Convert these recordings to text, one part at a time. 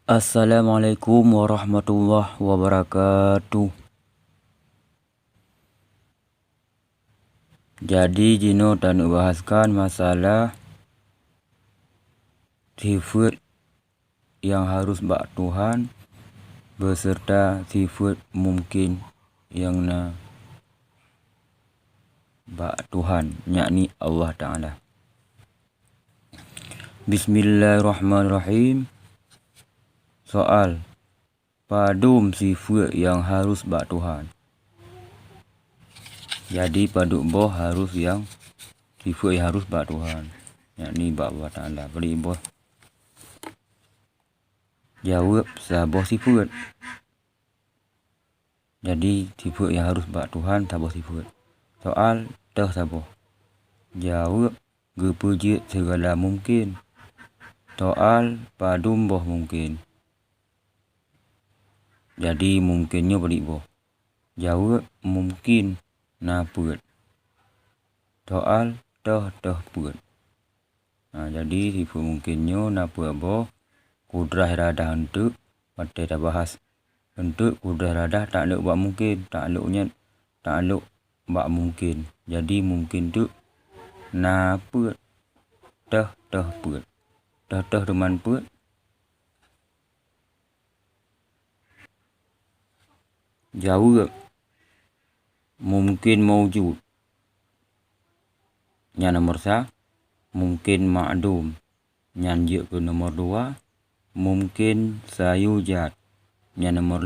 Assalamualaikum warahmatullahi wabarakatuh. Jadi Jino dan bahaskan masalah sifat yang harus bak Tuhan beserta sifat mungkin yang na bak Tuhan, yakni Allah Ta'ala. Bismillahirrahmanirrahim. Soal padum sifat yang harus bak Tuhan. Jadi paduk boh harus yang sifat yang harus bak Tuhan, yakni bak Allah Ta'ala. Beri boh jawab saboh sifat. Jadi sifat yang harus bak Tuhan saboh sifat. Soal dah saboh. Jawab gepujit segala mungkin. Soal padum boh mungkin. Jadi mungkinnya beri boh. Jawab mungkin na puat. Soal dah puat. Jadi sifat mungkinnya na puat boh. Kudrah iradah untuk pada dah bahas. Untuk kudrah iradah tak luk bak mungkin. Tak luk bak mungkin. Jadi mungkin tu na puat. Dah puat. Dah teman puat. Jawab mungkin mawjud. Yang nomor sah mungkin ma'dum. Yang ke nomor 2 mungkin sayujad. Yang nomor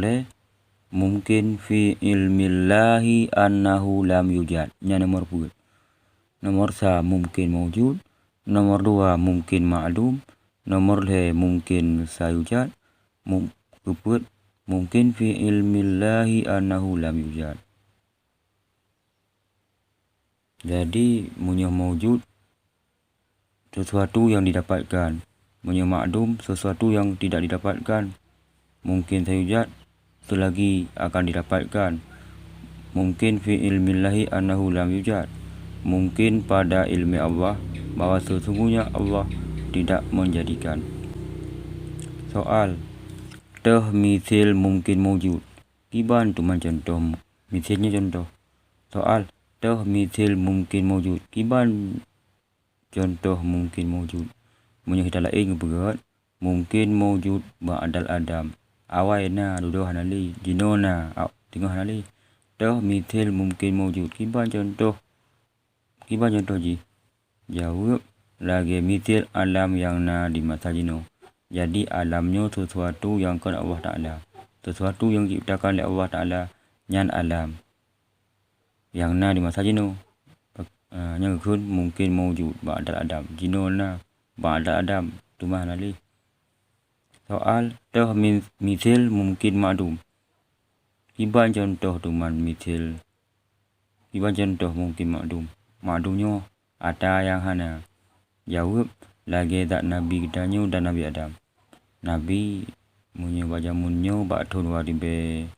mungkin fi ilmillahi annahu lam yujad. Yang nomor puat. Nomor sah mungkin mawjud. Nomor 2 mungkin ma'dum. Nomor mungkin sayujad. Puat mungkin fi ilmillahi annahu lam yujad. Jadi munyo mawjud sesuatu yang didapatkan. Munyo ma'dum sesuatu yang tidak didapatkan. Mungkin sayujad selagi akan didapatkan. Mungkin fi ilmillahi annahu lam yujad. Mungkin pada ilmu Allah bahwa sesungguhnya Allah tidak menjadikan. Soal mithil mungkin mawjud. Kiban tu contoh. Mithilnya contoh. Soal mithil mungkin mawjud. Kiban contoh mungkin mawjud. Munyo kita lain berat. Mungkin mawjud ba'dal adam. Awai na duduk hanali. Jino na tengah hanali. Mithil mungkin mawjud. Kiban contoh ji. Jawab lagi mithil alam yang na di masa jino. Jadi alamnya sesuatu yang kan Allah Ta'ala. Sesuatu yang diciptakan oleh Allah Ta'ala. Nyan alam. Yang na di masa jino. Yang kun mungkin mawjud ba'dal adam. Jino na ba'dal adam. Tumah nali. Soal mithil mungkin ma'dum. Kiban contoh tuman mithil. Kiban contoh mungkin ma'dum. Ma'dumnya ada yang hana. Jawab lagi tak Nabi kedanyo dan Nabi Adam. Nabi munyo bajamunyo bakthun wadibe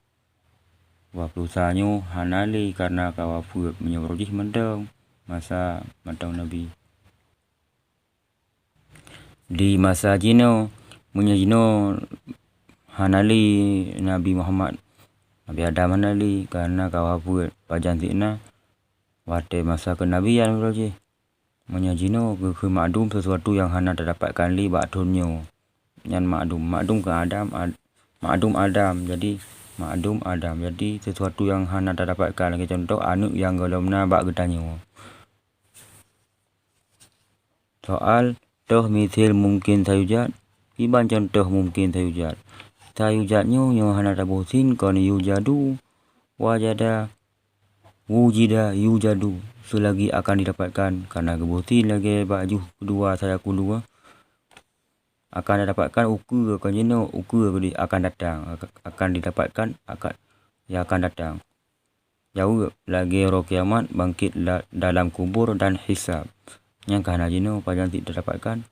waplusanyo hanali karena kawafu munyo rojih mendong masa mendong Nabi. Di masa jino munyo jino hanali Nabi Muhammad. Nabi Adam hanali karena kawafu pajantikna wate masa kenabian rojih. Munyo jino ke ma'dum sesuatu yang hana terdapatkan li bakthunyo. Yang ma'dum ke Adam. Ma'dum Adam. Jadi ma'dum Adam. Jadi sesuatu yang hana terdapatkan. Lagi contoh anu yang golomna bak gedanyo. Soal mithil mungkin sayujad. Kiban contoh mungkin sayujad. Sayujadnyo yang hana tabosin kon yujadu wajada wujida yujadu. Selagi akan didapatkan karena kebuti lagi baju kedua saya kedua akan didapatkan ukur akan jeno ukur akan datang akan didapatkan akan datang. Jauh lagi roh kiamat bangkit dalam kubur dan hisab. Yang karena jeno pajan tidak didapatkan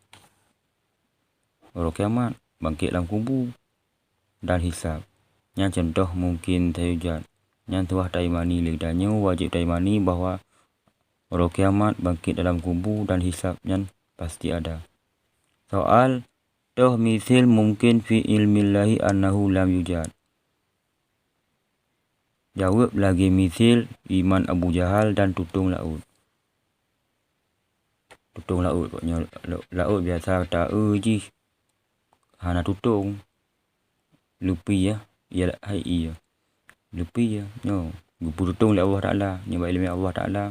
roh kiamat bangkit dalam kubur dan hisab. Yang contoh mungkin sayujad. Yang tuah taimani lidahnya wajib taimani bahwa roh kiamat bangkit dalam kubur dan hisabnya pasti ada. Soal Toh misil mungkin fi ilmillahi annahu lam yujad. Jawab lagi misil iman Abu Jahal dan tutung laut. Tutung laut pokoknya laut biasa kata ji. Hana tutung. Lupi ya. Ya hai iya. Lupi ya. No. Gupu tutung oleh Allah Ta'ala. Nyebab ilmi Allah Ta'ala.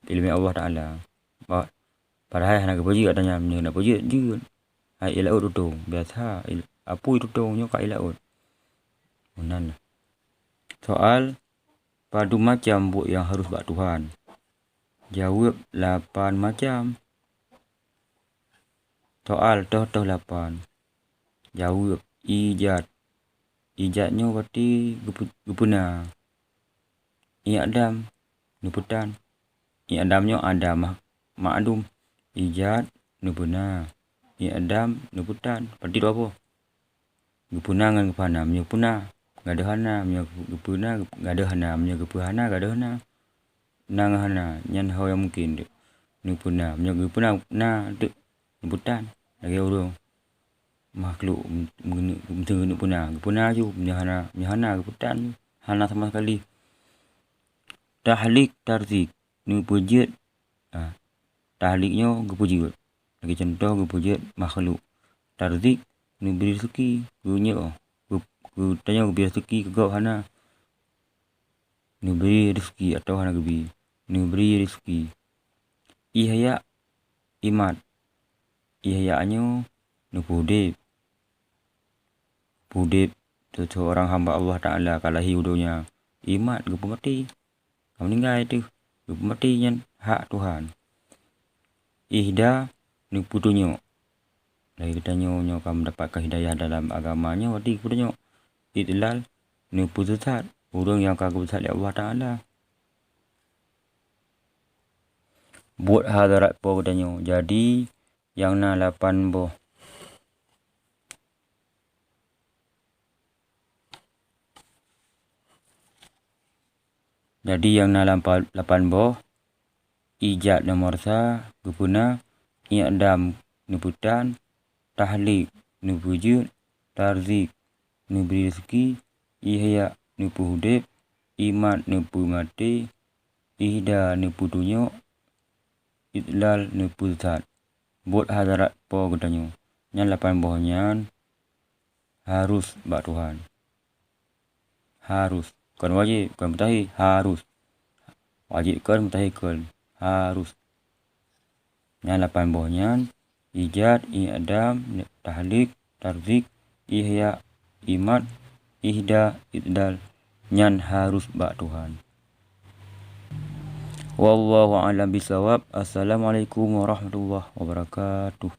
Ilmi Allah Ta'ala. Padahal hana kepuji katanya. Nak puji je. Hai laut tutung. Biasa. Apa itu tutungnya kat laut. Unan. Soal. Padu macam buat yang harus buat Tuhan. Jawab 8 macam. Soal toh 8. Jawab ijad. Ijadnya berarti gupuna. I'adam nuputan. I'adamnya adam ma'adum. Ijad nupuna. I'adam nuputan. Berarti itu apa? Gupuna dengan gupana. Punya puna. Gada hana. Punya gupuna. Gada hana. Punya gupana. Gada hana. Nang hana. Nyan hau yang mungkin. Nupuna. Punya gupuna. Na. Nuputan. Lagi orang. Makhluk mungkin gupuna. Gupuna ju. Punya hana. Guputan. Hana sama sekali. Tahlik tarzik. Nupujit. Tahliknya gupujit. Lagi contoh gupujit makhluk. Tarzik. Nuberi rezeki. Gunya. Tanya beri rezeki ke kau hana. Nuberi rezeki atau hana gebi. Nuberi rezeki. Ihya imat. Ihya-nya nupudip. Pudip seorang hamba Allah Ta'ala kalahi udunya. Imat gupu mati. Kamu meninggal itu. Gupu mati yang hak Tuhan. Ihda nupudunya. Lagi kita nyonya kamu mendapatkan hidayah dalam agamanya. Wadi kepadanya. Idlal nupudusat. Orang yang kagum besar Allah Ta'ala. Buat hadarat po katanya. Jadi yang na 8 boh. Jadi yang na 8 boh. Ijad nomor sa. Gupuna. I'adam nuputan. Tahlik nupujud. Tarzik nuberi rezeki. Ihya nupu hudip. Iman nupu mati. Ihda nupu dunya. Idlal nupu zat. Buat hadarat po katanya. Yang 8 bohnya harus bak Tuhan. Harus. Bukan wajib. Bukan mutahi. Harus. Wajib kan mutahi kan. Harus. Yang 8 bohnya ijad, i'adam, tahlik, tarzik, ihya, imat, ihda, idlal. Nyan harus bak Tuhan. Wallahu a'lam bisawab. Assalamualaikum warahmatullahi wabarakatuh.